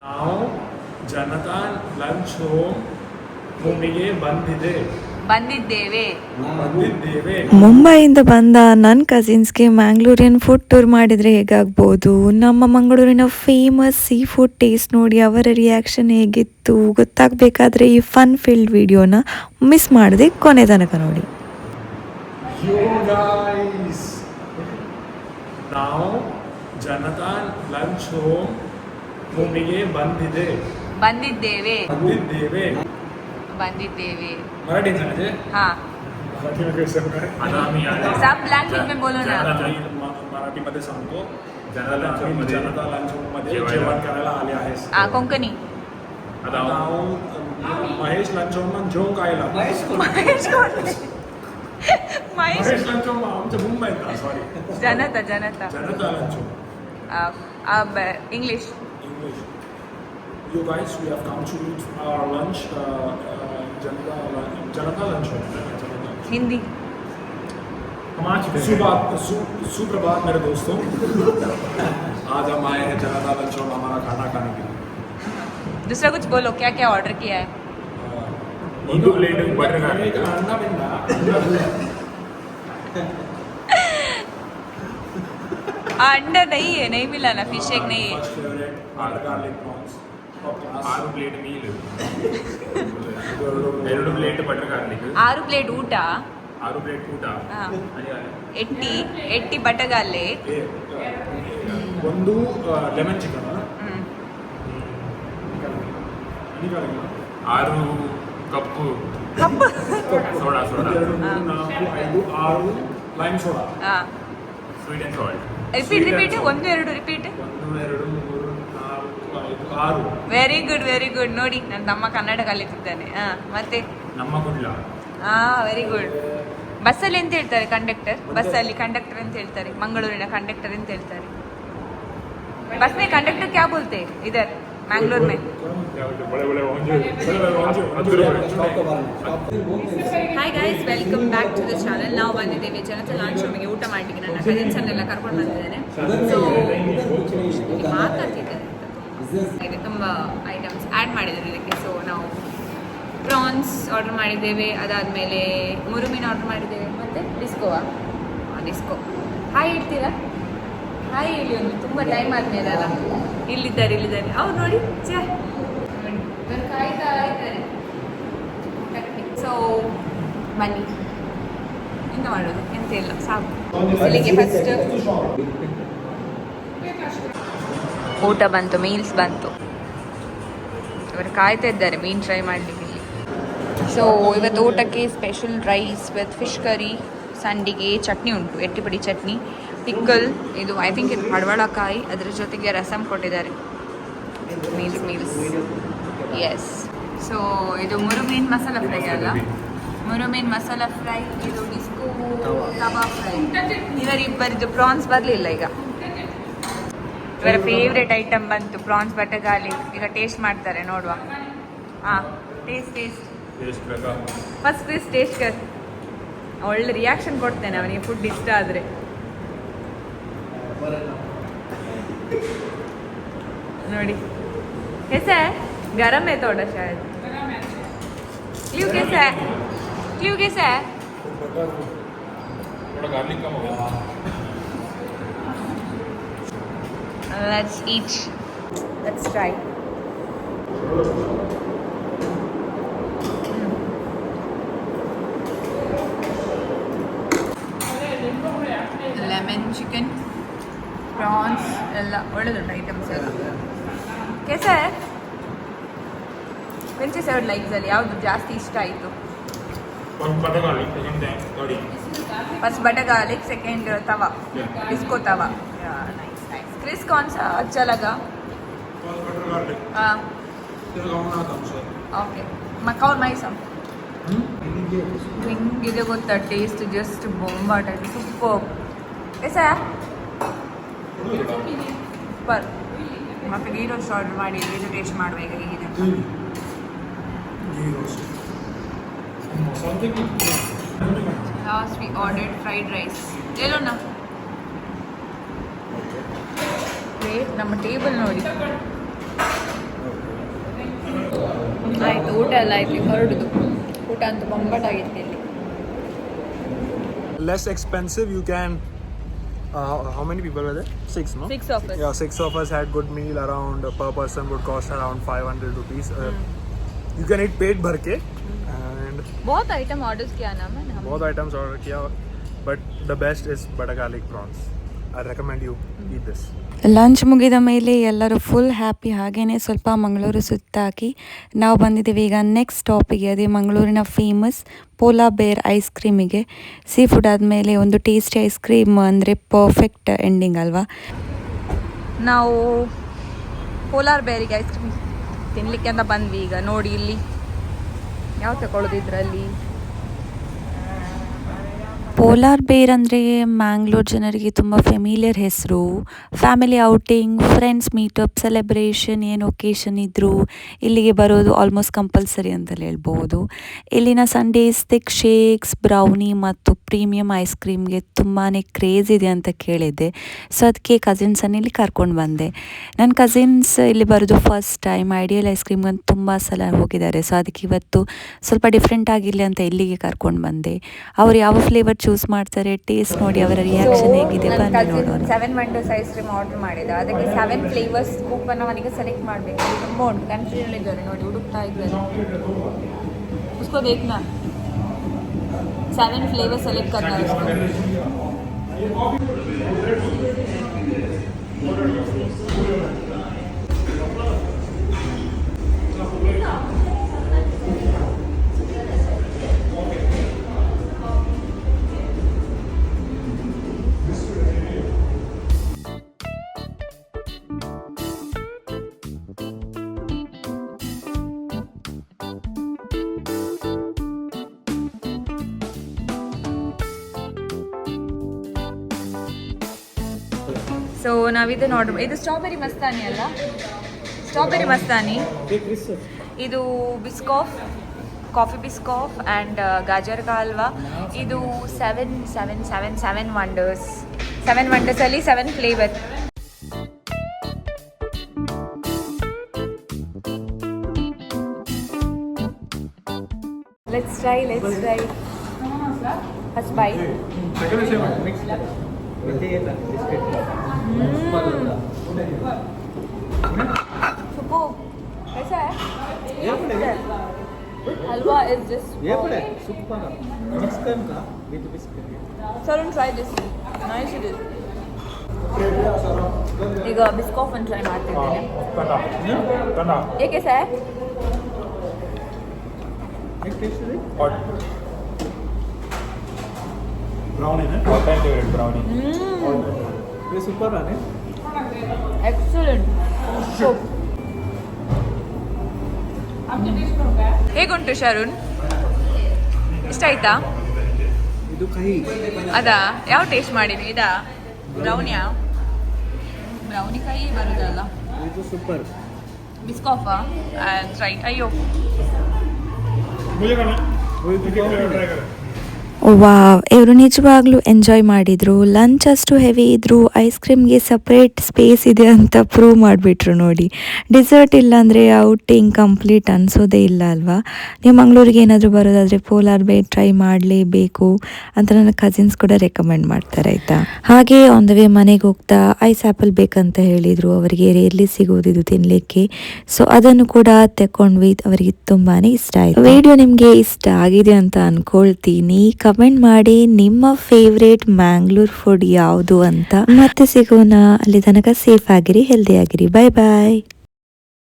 ನಾವು Janata lunch home ಭೂಮಿಗೆ ಬಂದಿದ್ದೇವೆ. ಮುಂಬೈಯಿಂದ ಬಂದ ನನ್ನ ಕಸಿನ್ಸ್ಗೆ ಮ್ಯಾಂಗ್ಳೂರಿಯನ್ ಫುಡ್ ಟೂರ್ ಮಾಡಿದರೆ ಹೇಗಾಗ್ಬೋದು, ನಮ್ಮ ಮಂಗಳೂರಿನ ಫೇಮಸ್ ಸೀ ಫುಡ್ ಟೇಸ್ಟ್ ನೋಡಿ ಅವರ ರಿಯಾಕ್ಷನ್ ಹೇಗಿತ್ತು ಗೊತ್ತಾಗಬೇಕಾದ್ರೆ ಈ ಫನ್ ಫೀಲ್ಡ್ ವಿಡಿಯೋನ ಮಿಸ್ ಮಾಡದೆ ಕೊನೆ ತನಕ ನೋಡಿ. ನಾವು ಜನತಾ ಲಂಚ್ ಹೋಮ್ ಭೂಮಿಗೆ ಬಂದಿದ್ದೇವೆ. मराठी सांगायचे हाँ, मराठी मध्ये कसं काय आता आम्ही सब लैंग्वेज में बोलो ना. मराठीमध्ये सांगतो. जनता लंच होम मध्ये जनता लंच होम मध्ये जेवण करायला आले आहेस. कोंकणी. आता नाव महेश लंच होम जेवण खायला. महेश महेश लंच होम आमच्या मुंबईत सॉरी जनता जनता लंच होम. अब English. English. You guys, we have come to eat our lunch. Janata lunch home. Hindi. सुप्रभात मेरे दोस्तों. आज हम आए हैं जनता लंच होम हमारा खाना खाने के लिए. दूसरा कुछ बोलो, क्या क्या ऑर्डर किया है? ಒಂದು ಪ್ಲೇಟ್ ಬಟರ್ ಗಾರ್ಲಿಕ್ अन्ना बिन्ना अंडा नहीं है, नहीं मिला ना, फिश एग नहीं है. First favourite butter garlic prawns. 6 plate meal 2 plate butter garlic 6 plate ಊಟ. 6 ಪ್ಲೇಟ್ ಊಟ ಎಟ್ಟಿ ಬಟಗಾಲೆ. ಒಂದು lemon chicken. 6 cup soda 2 3 4 5 6 lime soda. Sweet and salt. Repeat 1 2 repeat. 1 2 3 4 5 6. Very good ನೋಡಿ, ನನ್ನ ತಮ್ಮ ಕನ್ನಡ ಕಲಿತಿದ್ದಾನೆ. ಮತ್ತೆ ನಮ್ಮ ಕುಡ್ಲ ವೆರಿ ಗುಡ್. ಬಸ್ಸಲ್ಲಿ ಎಂತ ಹೇಳ್ತಾರೆ ಕಂಡಕ್ಟರ್? ಬಸ್ಸಲ್ಲಿ ಕಂಡಕ್ಟರ್ ಅಂತ ಹೇಳ್ತಾರೆ, ಮಂಗಳೂರಿನ ಕಂಡಕ್ಟರ್ ಅಂತ ಹೇಳ್ತಾರೆ. बस में कंडक्टर क्या बोलते हैं इधर मैंगलोर में? Hi guys, welcome back to the channel. ನಾವು ಬಂದಿದ್ದೇವೆ ಜನತಾ ಲಂಚ್ ಹೋಮಿಗೆ ಊಟ ಮಾಡಲಿಕ್ಕೆ. ನನ್ನ ಕಸಿನ್ಸನ್ನೆಲ್ಲ ಕರ್ಕೊಂಡು ಬಂದಿದ್ದೇನೆ. ಸೊ ಇಲ್ಲಿ ಮಾತಾಡ್ತಿದ್ದಾರೆ, ತುಂಬ ಐಟಮ್ಸ್ ಆ್ಯಡ್ ಮಾಡಿದ್ದಾರೆ ಇದಕ್ಕೆ. ಸೊ ನಾವು ಪ್ರಾನ್ಸ್ ಆರ್ಡರ್ ಮಾಡಿದ್ದೇವೆ, ಅದಾದಮೇಲೆ ಮುರುಮೀನು ಆರ್ಡರ್ ಮಾಡಿದ್ದೇವೆ, ಮತ್ತು ಡಿಸ್ಕೋ. ಹಾಯ್ ಇಡ್ತೀರಾ? ಹಾಯ್ ಹೇಳಿ ಒಂದು, ತುಂಬ ಟೈಮ್ ಆದಮೇಲೆ ಅಲ್ಲ. ಇಲ್ಲಿದ್ದಾರೆ ಅವ್ರು ನೋಡಿ, ಇವರು ಕಾಯ್ತಾ ಇದ್ದಾರೆ. ಸೊ ಬನ್ನಿ, ಎಂತ ಮಾಡೋದು, ಎಂತ ಇಲ್ಲ, ಸಾಕು. ಇಲ್ಲಿಗೆ ಫಸ್ಟ್ ಊಟ ಬಂತು, ಮೀಲ್ಸ್ ಬಂತು. ಇವರು ಕಾಯ್ತಾ ಇದ್ದಾರೆ ಮೀನು ಟ್ರೈ ಮಾಡಲಿಕ್ಕೆ ಇಲ್ಲಿ. ಸೊ ಇವತ್ತು ಊಟಕ್ಕೆ special rice with fish curry, ಸಂಡಿಗೆ, ಚಟ್ನಿ ಉಂಟು, ಎಟ್ಟಿಪುಡಿ ಚಟ್ನಿ, ಪಿಕ್ಕಲ್, ಇದು ಐ ಥಿಂಕ್ ಇದು ಪಡವಳಕಾಯಿ, ಅದರ ಜೊತೆಗೆ ರಸಮ್ ಕೊಟ್ಟಿದ್ದಾರೆ. Meals S. ಸೊ ಇದು ಮುರುಮೀನ್ ಮಸಾಲ ಫ್ರೈ ಅಲ್ಲ, ಮುರುಮೀನ್ ಮಸಾಲ ಫ್ರೈ, ಇದು ಡಿಸ್ಕೋ ತವಾ ಫ್ರೈ. ಇವರಿಬ್ಬರದ್ದು ಪ್ರಾನ್ಸ್ ಬರಲಿಲ್ಲ. ಈಗ ಇವರ ಫೇವ್ರೆಟ್ ಐಟಮ್ ಬಂತು, ಪ್ರಾನ್ಸ್ ಬಟಗಾಲಿ. ಈಗ ಟೇಸ್ಟ್ ಮಾಡ್ತಾರೆ, ನೋಡುವ. ಟೇಸ್ಟ್ ಫಸ್ಟ್ ಟೇಸ್ಟ್ ಕರ್. ಒಳ್ಳೆ ರಿಯಾಕ್ಷನ್ ಕೊಡ್ತೇನೆ ಅವನಿಗೆ ಫುಡ್ ಇಷ್ಟ ಆದರೆ. ನೋಡಿ, कैसा है? गरम है थोड़ा शायद. क्यों कैसा है? थोड़ा गार्लिक कम हो गया. Let's eat. Let's try. Lemon chicken, prawns ಎಲ್ಲ ಒಳ್ಳೆದುಂಟು ಐಟಮ್ಸ್ ಎಲ್ಲ. कैसा है? ವೆಂಚೆ ಸೈಡ್ ಲೈಕ್ಸಲ್ಲಿ ಯಾವುದು ಜಾಸ್ತಿ ಇಷ್ಟ ಆಯಿತು? बटर गार्लिक ನೋಡಿ. फर्स्ट बटर गार्लिक, सेकेंड तवा, डिस्को तवा. नाइस. क्रिस कौन सा अच्छा लगा? Butter garlic. हाँ, ओके. मकाऊ मೈಸಮ್ ನಿಂಗಿದೆ ಗೊತ್ತಾ, ಟೇಸ್ಟ್ ಜಸ್ಟ್ ಬೊಂಬಾಟ, ಸೂಪರ್. कैसा है? ಸೂಪರ್. ಮತ್ತೆ ಗೀ ರೋಸ್ಟ್ ಆರ್ಡರ್ ಮಾಡಿ ಇದು ಟೇಸ್ಟ್ ಮಾಡಬೇಕು ಹೇಗಿದೆ. Last we ordered fried rice. ಹೇಳೋ ನಾ ಪ್ಲೇಟ್, ನಮ್ಮ ಟೇಬಲ್ ನೋಡಿ. ಆಯಿತು, ಊಟ ಎಲ್ಲ ಆಯ್ತು, ಹೊರಡುದು. ಊಟ ಅಂತೂ ಬೊಂಬಾಟಾಗಿತ್ತು ಇಲ್ಲಿ. Less expensive, you can. How many people were there? 6, no? 6 of us. Yeah, 6 of us had good meal around per person would cost around 500 rupees. You can eat पेट भर के and बहुत आइटम ऑर्डर्स किया ना मैंने. बहुत items order किया, but the best is butter garlic prawns. I recommend you eat this. Lunch ಮುಗಿದ ಮೇಲೆ ಎಲ್ಲರೂ ಫುಲ್ ಹ್ಯಾಪಿ. ಹಾಗೆಯೇ ಸ್ವಲ್ಪ ಮಂಗಳೂರು ಸುತ್ತಾಕಿ ನಾವು ಬಂದಿದ್ದೀವಿ ಈಗ ನೆಕ್ಸ್ಟ್ ಸ್ಟಾಪಿಗೆ. ಅದೇ ಮಂಗಳೂರಿನ ಫೇಮಸ್ ಪೋಲಾರ್ ಬೇರ್ ಐಸ್ ಕ್ರೀಮಿಗೆ. ಸೀ ಫುಡ್ ಆದಮೇಲೆ ಒಂದು ಟೇಸ್ಟಿ ಐಸ್ ಕ್ರೀಮ್ ಅಂದರೆ ಪರ್ಫೆಕ್ಟ್ ಎಂಡಿಂಗ್ ಅಲ್ವಾ. ನಾವು ಪೋಲಾರ್ ಬೇರಿಗೆ ಐಸ್ ಕ್ರೀಮ್ ತಿನ್ನಲಿಕ್ಕೆ ಅಂತ ಬಂದ್ವಿ. ಈಗ ನೋಡಿ ಇಲ್ಲಿ ಯಾವ ತಗೊಳ್ಳೋದು ಇದರಲ್ಲಿ. ಪೋಲಾರ್ ಬೇರ್ ಅಂದರೆ ಮ್ಯಾಂಗ್ಳೂರ್ ಜನರಿಗೆ ತುಂಬ ಫೆಮಿಲಿಯರ್ ಹೆಸರು. Family outing, friends meetup, celebration, ಏನು ಒಕೇಶನ್ ಇದ್ದರೂ ಇಲ್ಲಿಗೆ ಬರೋದು ಆಲ್ಮೋಸ್ಟ್ ಕಂಪಲ್ಸರಿ ಅಂತಲೇ ಹೇಳ್ಬೋದು. ಇಲ್ಲಿನ ಸಂಡೇಸ್ ಥಿಕ್ ಶೇಕ್ಸ್, ಬ್ರೌನಿ ಮತ್ತು ಪ್ರೀಮಿಯಂ ಐಸ್ ಕ್ರೀಮ್ಗೆ ತುಂಬಾ ಕ್ರೇಜ್ ಇದೆ ಅಂತ ಕೇಳಿದ್ದೆ. ಸೊ ಅದಕ್ಕೆ ಕಸಿನ್ಸನ್ನು ಇಲ್ಲಿ ಕರ್ಕೊಂಡು ಬಂದೆ. ನನ್ನ ಕಸಿನ್ಸ್ ಇಲ್ಲಿ ಬರೋದು ಫಸ್ಟ್ ಟೈಮ್. ಐಡಿಯಲ್ ಐಸ್ ಕ್ರೀಮ್ಗೆ ತುಂಬ ಸಲ ಹೋಗಿದ್ದಾರೆ. ಸೊ ಅದಕ್ಕೆ ಇವತ್ತು ಸ್ವಲ್ಪ ಡಿಫ್ರೆಂಟ್ ಆಗಿರಲಿ ಅಂತ ಇಲ್ಲಿಗೆ ಕರ್ಕೊಂಡು ಬಂದೆ. ಅವರು ಯಾವ ಫ್ಲೇವರ್ ಚೂಸ್ ಮಾಡ್ತಾರೆ, ಟೇಸ್ಟ್ ನೋಡಿ ಅವರ ರಿಯಾಕ್ಷನ್ ಹೇಗಿದೆ ಬನ್ನಿ ನೋಡೋಣ. 7 ವಂಡರ್ಸ್ ಐಸ್ ಕ್ರೀಮ್ ಆರ್ಡರ್ ಮಾಡಿದ. ಅದಕ್ಕೆ 7 ಫ್ಲೇವರ್ಸ್ ಕೂಪನ್ ಅವನಿಗೆ ಸೆಲೆಕ್ಟ್ ಮಾಡಬೇಕು. ತುಂಬ ಕನ್ಫ್ಯೂಷನ್ ಇದ್ದಾರೆ ನೋಡಿ, ಹುಡುಕ್ತಾ ಇದ್ದಾರೆ. उसको देखना 7 फ्लेवर सेलेक्ट करना है उसको. ಸೊ ನಾವಿದನ್ನು ಆರ್ಡರ್ ಇದು ಸ್ಟ್ರಾಬೆರಿ ಮಸ್ತಾನಿ ಅಲ್ಲ, ಸ್ಟ್ರಾಬೆರಿ ಮಸ್ತಾನಿ. ಇದು ಬಿಸ್ಕಾಫ್, ಕಾಫಿ ಬಿಸ್ಕಾಫ್ ಆ್ಯಂಡ್ ಗಾಜರ್ ಕಾ ಹಲ್ವಾ. ಇದು 7 ವಂಡರ್ಸ್. 7 ವಂಡರ್ಸಲ್ಲಿ 7 flavour. Let's try. First by. सुपो कैसा है? Halwa is just super next time ka with biscuit. Sarun, try this. Nice it is. ಈಗ ಬಿಸ್ಕಾಫ್ ಅನ್ನು ಟ್ರೈ ಮಾಡ್ತಿದ್ದೇನೆ. ये कैसा है? एक टेस्ट है Brownie, ne? What time favorite brownie? ये super है ने ಎಕ್ಸಲೆಂಟ್. ಹೇಗುಂಟು ಶರುಣ್? ಇಷ್ಟ ಆಯ್ತಾ? ಇದು ಕಹಿ. ಅದಾ ಯಾವ ಟೇಸ್ಟ್ ಮಾಡಿದ್ವಿ? ಇದಾ ಬ್ರೌನಿಯಾ? ಬ್ರೌನಿ ಕೈ ಬರುದಲ್ಲ. ಇದು ಸೂಪರ್. ಬಿಸ್ಕಾಫಾ? ಟ್ರೈ. ಅಯ್ಯೋ मुझे करना ट्राई करें. ವಾವ್, ಇವರು ನಿಜವಾಗ್ಲೂ ಎಂಜಾಯ್ ಮಾಡಿದರು. ಲಂಚ್ ಅಷ್ಟು ಹೆವಿ ಇದ್ದರೂ ಐಸ್ ಕ್ರೀಮ್ಗೆ ಸಪ್ರೇಟ್ ಸ್ಪೇಸ್ ಇದೆ ಅಂತ ಪ್ರೂವ್ ಮಾಡಿಬಿಟ್ರು ನೋಡಿ. ಡಿಸರ್ಟ್ ಇಲ್ಲಾಂದರೆ ಔಟಿಂಗ್ ಕಂಪ್ಲೀಟ್ ಅನಿಸೋದೇ ಇಲ್ಲ ಅಲ್ವಾ. ನೀವು ಮಂಗಳೂರಿಗೆ ಏನಾದರೂ ಬರೋದಾದರೆ ಪೋಲಾರ್ ಬೇರ್ ಟ್ರೈ ಮಾಡಲೇಬೇಕು ಅಂತ ನನ್ನ ಕಸಿನ್ಸ್ ಕೂಡ ರೆಕಮೆಂಡ್ ಮಾಡ್ತಾರೆ ಆಯಿತಾ. ಹಾಗೆ ಆನ್ ದ ವೇ ಮನೆಗೆ ಹೋಗ್ತಾ ಐಸ್ ಆ್ಯಪಲ್ ಬೇಕಂತ ಹೇಳಿದರು. ಅವರಿಗೆ ರೇರ್ಲಿ ಸಿಗೋದಿದ್ದು ತಿನ್ನಲಿಕ್ಕೆ. ಸೊ ಅದನ್ನು ಕೂಡ ತಗೊಂಡ್ವಿ. ಅವರಿಗೆ ತುಂಬಾ ಇಷ್ಟ ಆಯಿತು. ವಿಡಿಯೋ ನಿಮಗೆ ಇಷ್ಟ ಆಗಿದೆ ಅಂತ ಅಂದ್ಕೊಳ್ತೀನಿ. ಕಮೆಂಟ್ ಮಾಡಿ ನಿಮ್ಮ ಫೇವ್ರೇಟ್ ಮ್ಯಾಂಗ್ಳೂರ್ ಫುಡ್ ಯಾವುದು ಅಂತ. ಮತ್ತೆ ಸಿಗೋಣ. ಅಲ್ಲಿ ತನಕ ಸೇಫ್ ಆಗಿರಿ, ಹೆಲ್ದಿ ಆಗಿರಿ. ಬಾಯ್ ಬಾಯ್.